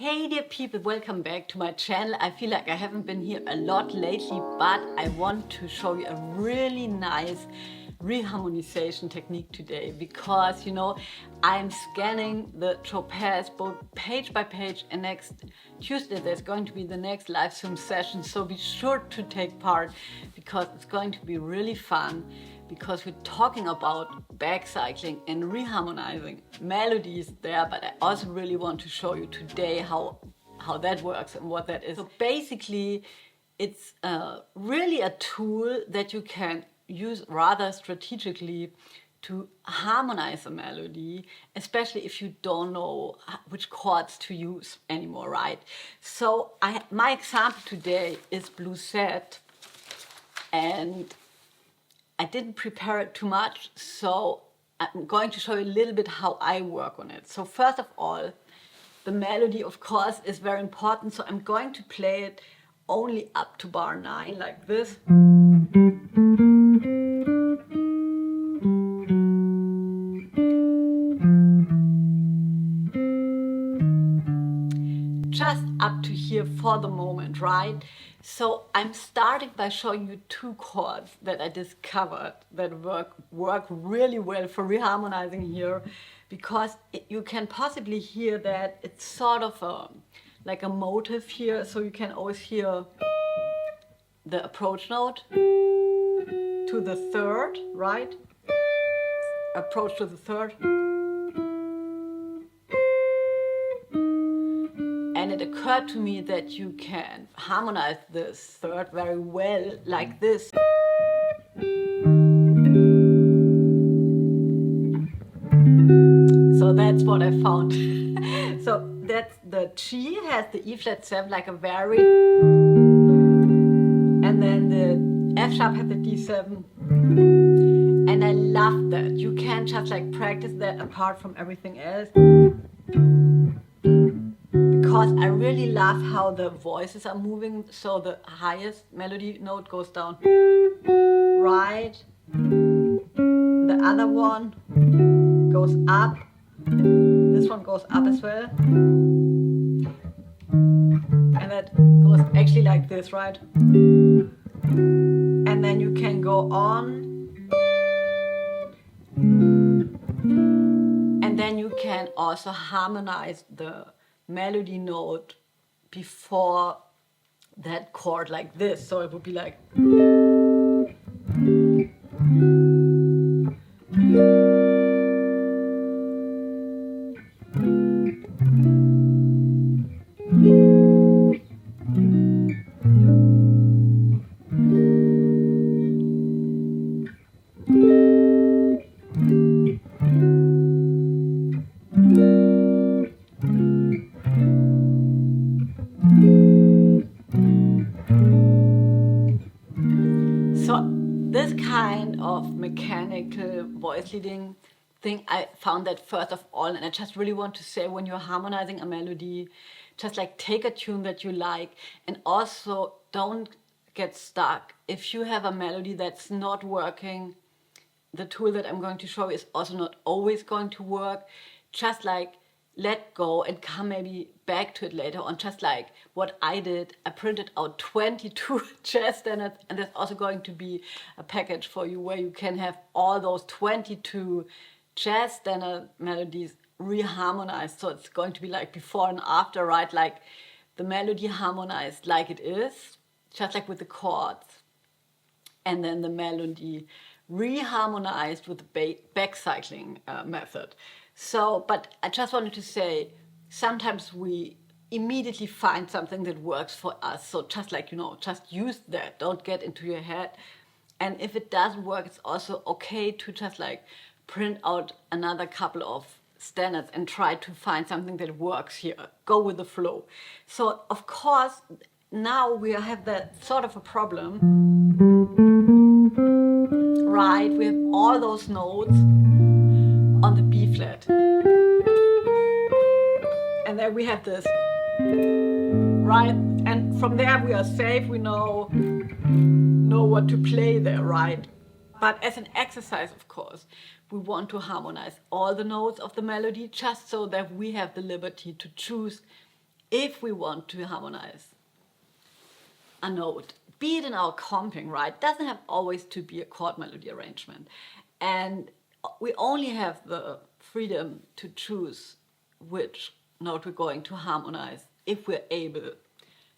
Hey dear people, welcome back to my channel. I feel like I haven't been here a lot lately, but I want to show you a really nice reharmonization technique today because, I'm scanning the Chopins both page by page, and next Tuesday there's going to be the next live stream session, so be sure to take part because it's going to be really fun, because we're talking about backcycling and reharmonizing melodies there, but I also really want to show you today how that works and what that is. So basically, it's really a tool that you can use rather strategically to harmonize a melody, especially if you don't know which chords to use anymore, right? So my example today is Blues Set, and I didn't prepare it too much, so I'm going to show you a little bit how I work on it. So first of all, the melody, of course, is very important, so I'm going to play it only up to bar 9, like this. Just up to here for the moment, right? So I'm starting by showing you two chords that I discovered that work really well for reharmonizing here, because you can possibly hear that it's sort of like a motive here, so you can always hear the approach note to the third, right? Approach to the third. And it occurred to me that you can harmonize this third very well like this. So that's what I found. So that's the G has the E flat 7 like a very, and then the F sharp has the D7. And I love that. You can just like practice that apart from everything else, because I really love how the voices are moving. So the highest melody note goes down, right? The other one goes up. This one goes up as well. And that goes actually like this, right? And then you can go on. And then you can also harmonize the melody note before that chord like this. So it would be like, this kind of mechanical voice leading thing, I found that first of all, and I just really want to say, when you're harmonizing a melody, just like take a tune that you like, and also don't get stuck. If you have a melody that's not working, the tool that I'm going to show is also not always going to work. Just like let go and come maybe back to it later on. Just like what I did, I printed out 22 jazz standards, and there's also going to be a package for you where you can have all those 22 jazz standard melodies reharmonized. So it's going to be like before and after, right? Like the melody harmonized like it is, just like with the chords, and then the melody reharmonized with the backcycling method. So, but I just wanted to say, sometimes we immediately find something that works for us. So just like, just use that. Don't get into your head. And if it doesn't work, it's also okay to just like print out another couple of standards and try to find something that works here. Go with the flow. So of course, now we have that sort of a problem, right? We have all those notes on the B flat, and then we have this, right? And from there we are safe. We know what to play there, right? But as an exercise, of course, we want to harmonize all the notes of the melody, just so that we have the liberty to choose if we want to harmonize a note, be it in our comping, right, doesn't have always to be a chord melody arrangement. And we only have the freedom to choose which note we're going to harmonize if we're able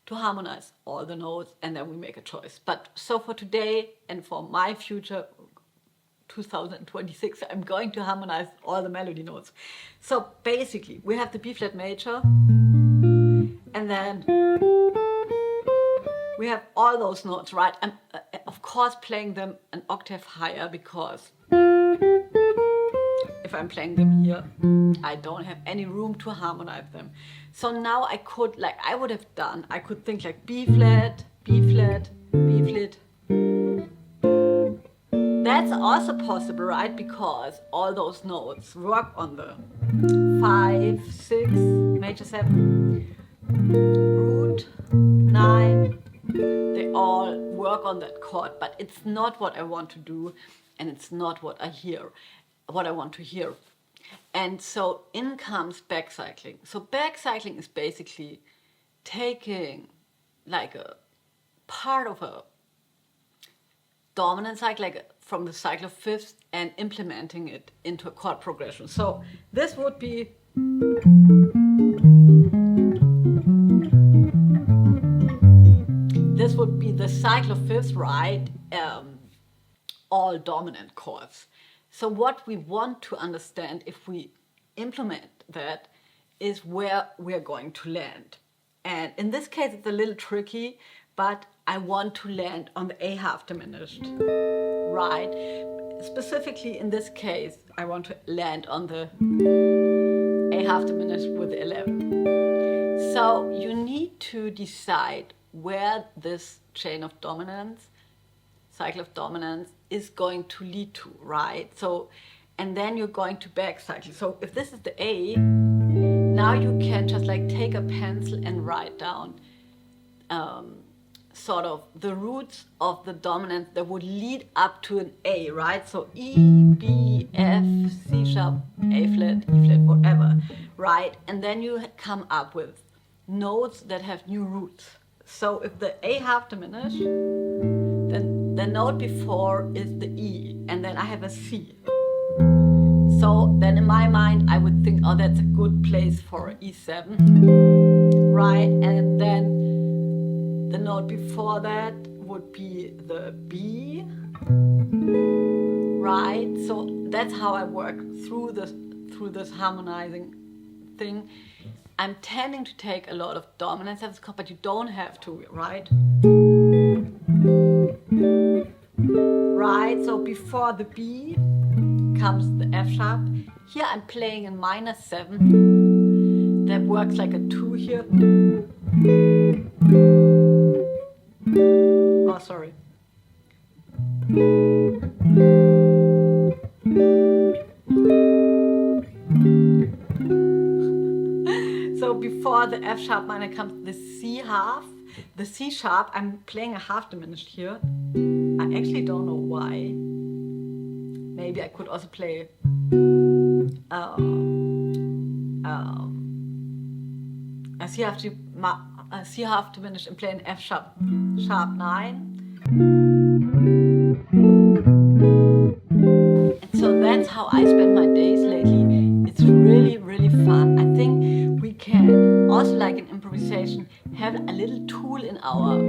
to harmonize all the notes, and then we make a choice. But so for today and for my future 2026, I'm going to harmonize all the melody notes. So basically we have the B flat major, and then we have all those notes, right? I'm of course playing them an octave higher, because if I'm playing them here, I don't have any room to harmonize them. So now I could, like I would have done, I could think like B flat, B flat, B flat. That's also possible, right? Because all those notes work on the 5, 6, major 7, root, 9. They all work on that chord, but it's not what I want to do, and it's not what I want to hear. And so in comes backcycling. So backcycling is basically taking like a part of a dominant cycle, like from the cycle of fifths, and implementing it into a chord progression. So this would be the cycle of fifths, right? All dominant chords. So what we want to understand, if we implement that, is where we're going to land. And in this case, it's a little tricky, but I want to land on the A half diminished, right? Specifically in this case, I want to land on the A half diminished with the 11. So you need to decide where this chain of dominance, cycle of dominance, is going to lead to, right? So, and then you're going to backcycle. So if this is the A, now you can just like take a pencil and write down sort of the roots of the dominance that would lead up to an A, right? So E, B, F, C sharp, A flat, E flat, whatever, right? And then you come up with notes that have new roots. So if the A half diminished, then the note before is the E, and then I have a C. So then in my mind, I would think, oh, that's a good place for E7, right? And then the note before that would be the B, right? So that's how I work through this harmonizing thing. I'm tending to take a lot of dominance as a chord, but you don't have to, right? Right, so before the B comes the F sharp. Here I'm playing in minor 7. That works like a 2 here. Oh, sorry. So before the F sharp minor comes the C half. The C sharp, I'm playing a half diminished here. I actually don't know why. Maybe I could also play a C half diminished and play an F sharp 9. And so that's how I spend my days lately. It's really, really fun. I think we can also, like in improvisation, have a little tool in our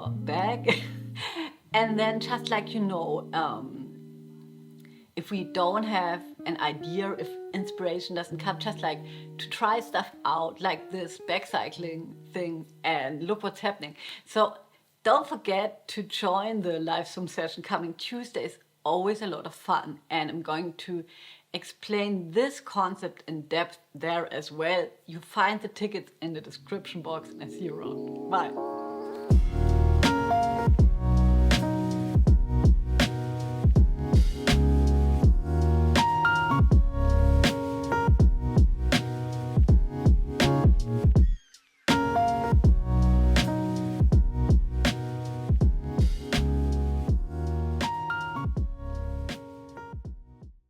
bag. And then just like, if we don't have an idea, if inspiration doesn't come, just like to try stuff out, like this backcycling thing, and look what's happening. So don't forget to join the live Zoom session coming Tuesday. It's always a lot of fun, and I'm going to explain this concept in depth there as well. You find the tickets in the description box, and I see you around. Bye.